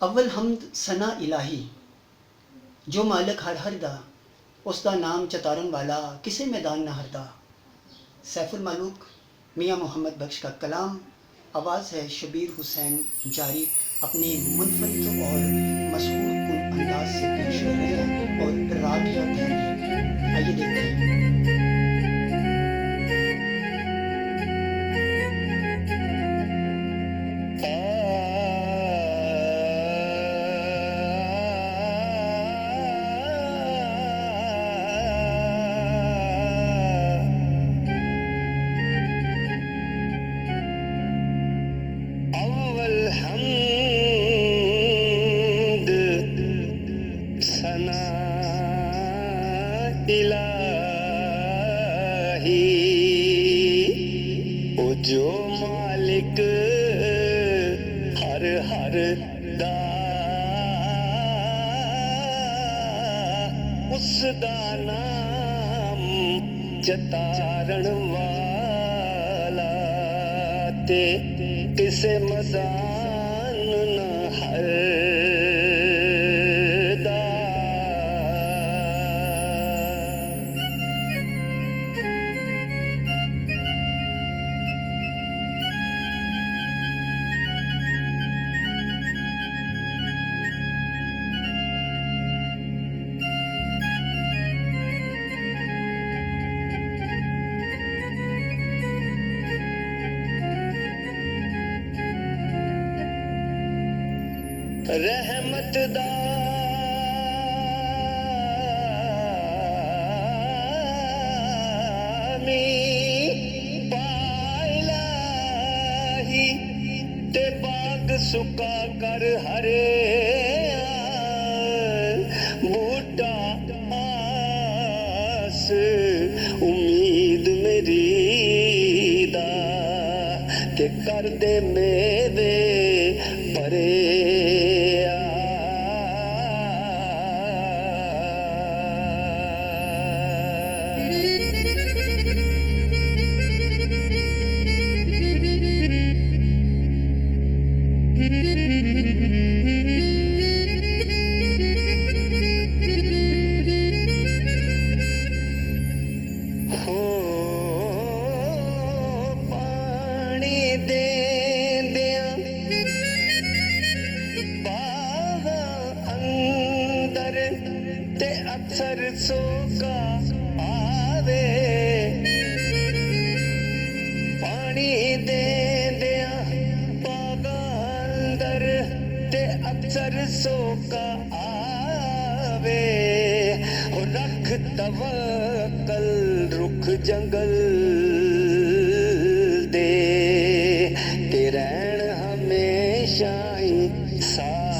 अव्वल हमद सना इलाही जो मालिक हर हर दा उसका नाम चतारन वाला किसे मैदान न हरदा। सैफुल मालूक मियाँ मोहम्मद बख्श का कलाम, आवाज़ है शबीर हुसैन जारी अपने मुनफरिद और मशहूर कुन अंदाज से पेश कर रहे हैं और राग है धैर्य। आइए देखते हैं। इलाही ओ जो मालिक हर हर दा उसदा नाम चतारण वाला ते किसे मदान न हर रहमत दामी पाइलाही ते बाग सुका कर हरे बूटा आस उम्मीद मेरी दा के कर दे मेरे परे अक्सर सोका आवे पानी दे दिया बागा अंदर ते अक्सर सोका आवे और रख तवक्कल रुख जंगल दे ते रहन हमेशा ही साथ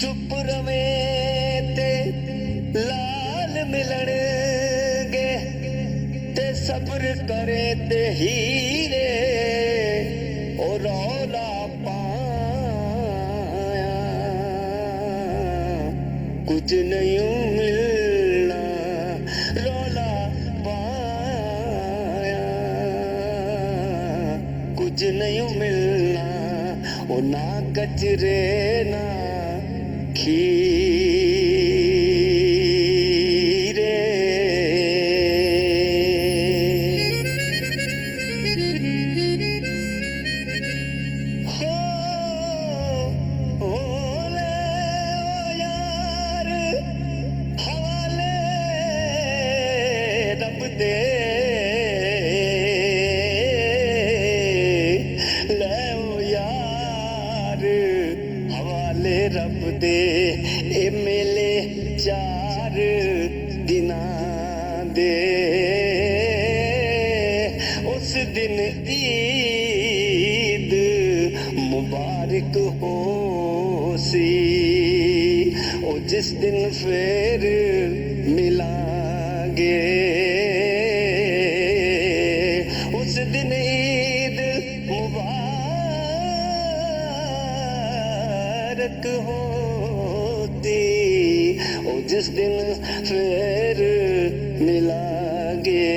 चुप रवे ते लाल मिलन गे ते सब्र करे ते हीरे और रौला पाया कुछ नहीं मिलना रौला पाया कुछ नहीं मिलना ओ ना कचरे ना खीरे हो ले ओ यार हवाले रब दे ले ओ यार हवाले रब दे ए मेले 4 दिनां दे उस दिन ईद मुबारक हो सी ओ जिस दिन फिर मिलांगे मिलागे, उस दिन ईद मुबारक होती, ओ जिस दिन फिर मिलागे।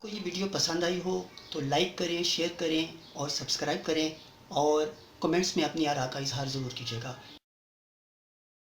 को ये वीडियो पसंद आई हो तो लाइक करें, शेयर करें और सब्सक्राइब करें और कमेंट्स में अपनी आरा का इजहार ज़रूर कीजिएगा।